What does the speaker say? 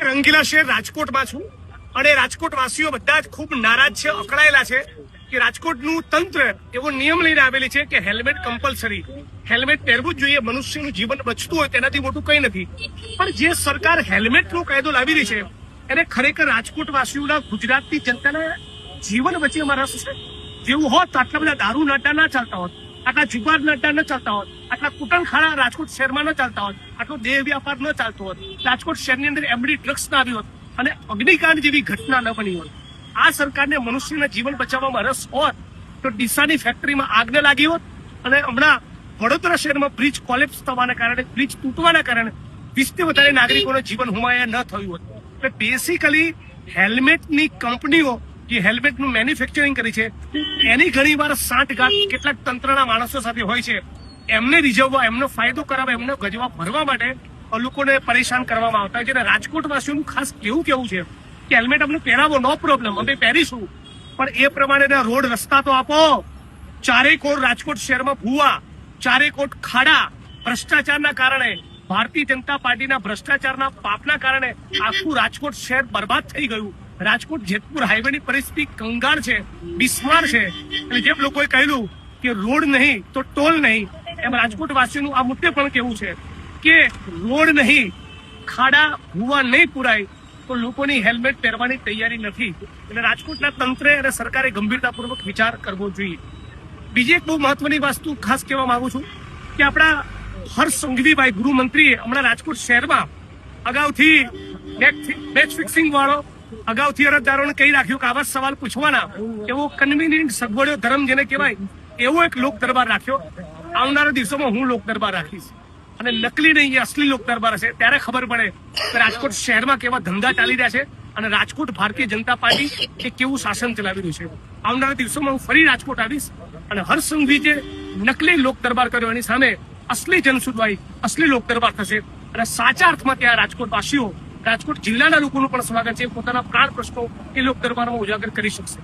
રંગીલા શહેર રાજકોટમાં છું અને રાજકોટવાસીઓ બધા જ ખૂબ નારાજ છે, અકળાયેલા છે કે રાજકોટનું તંત્ર એવો નિયમ લઈને આવેલી છે કે હેલ્મેટ કમ્પલસરી, હેલ્મેટ પહેરવું જ જોઈએ. મનુષ્યનું જીવન બચતું હોય તેનાથી મોટું કંઈ નથી. પણ જે સરકાર હેલ્મેટનો કાયદો લાવી રહી છે એને ખરેખર રાજકોટવાસીઓના, ગુજરાતની જનતાના જીવન વચ્ચેમાં રસ છે. જેવું હોત તો આટલા બધા દારૂ નાટા ના ચાલતા હોત, આટલા જુગાર નાટા ન ચાલતા હોત, આટલા કુટણખાડા રાજકોટ શહેરમાં ન ચાલતા હોત, આટલો દેહ વ્યાપાર ન ચાલતો હોત, રાજકોટ શહેરની અંદર એમડી ડ્રગ્સ ના આવી હોત અને અગ્નિકાંડ જેવી ઘટના ન બની હોત. આ સરકારને મનુષ્યના જીવન બચાવવામાં રસ હોત તો ડીસાની ફેક્ટરીમાં આગ ન લાગી હોત અને હમણાં વડોદરા શહેરમાં બ્રિજ કોલેપ્સ થવાના કારણે, બ્રિજ તૂટવાના કારણે 20 થી વધારે નાગરિકોનું જીવન હુમાયા ન થયું હોત. એટલે બેસિકલી હેલ્મેટની કંપનીઓ જે હેલ્મેટનું મેન્યુફેક્ચરિંગ કરી છે એની ઘણી વાર સાંઠગાંઠ કેટલાક તંત્રના માણસો સાથે હોય છે. એમને રીઝવવા, એમનો ફાયદો કરાવવા, એમનો ગજવા ભરવા માટે લોકોને પરેશાન કરવામાં આવતા હોય છે. રાજકોટવાસીઓનું ખાસ કેવું છે કે હેલ્મેટ અમને પહેરાવો, નો પ્રોબ્લેમ, અમે પહેરીશું, પણ એ પ્રમાણેના રોડ રસ્તા તો આપો. ચારેકોર રાજકોટ શહેરમાં ભૂવા, ચારેકોર ખાડા, ભ્રષ્ટાચારના કારણે, ભારતીય જનતા પાર્ટીના ભ્રષ્ટાચારના પાપના કારણે આખું રાજકોટ શહેર બરબાદ થઈ ગયું. રાજકોટ જેતપુર હાઈવેની પરિસ્થિતિ કંગાળ છે, બિસ્માર છે. એટલે જેમ લોકોએ કહ્યું કે રોડ નહીં તો ટોલ નહીં, એમ રાજકોટવાસીઓનું આ મુદ્દે પણ કેવું છે કે રોડ નહીં, ખાડા ભૂવા નહીં પુરાય તો લોકોની હેલ્મેટ પહેરવાની તૈયારી નથી. એટલે રાજકોટના તંત્રે અને સરકારે ગંભીરતાપૂર્વક વિચાર કરવો જોઈએ. બીજી એક બહુ મહત્વની વસ્તુ ખાસ કહેવા માંગુ છું કે આપણા હર્ષ સંઘવીભાઈ ગૃહમંત્રીએ હમણાં રાજકોટ શહેરમાં અગાઉથી મેચ ફિક્સિંગ વાળો અગાઉથી અરજદારોને કહી રાખ્યું કે આવા સવાલ પૂછવાના, એવો કન્વીનિયન્ટ સગવડો ધર્મ જેને કહેવાય એવો એક લોક દરબાર રાખ્યો. આવનારા દિવસોમાં હું લોક દરબાર રાખીશ અને નકલી નહીં, એ અસલી લોક દરબાર હશે. ત્યારે ખબર પડે કે રાજકોટ શહેરમાં કેવા ધંધા ચાલી રહ્યા છે અને રાજકોટ ભારતીય જનતા પાર્ટી એ કેવું શાસન ચલાવી રહ્યું છે. આવનારા દિવસોમાં હું ફરી રાજકોટ આવીશ અને હર્ષ સંઘવી જે નકલી લોક દરબાર કર્યો એની સામે અસલી જનસુનવાઈ, અસલી લોક દરબાર થશે અને સાચા અર્થમાં ત્યાં રાજકોટવાસીઓ, રાજકોટ જિલ્લાના લોકોનું પણ સ્વાગત છે. પોતાના પ્રાણ પ્રશ્નો એ લોક દરબારમાં ઉજાગર કરી શકશે.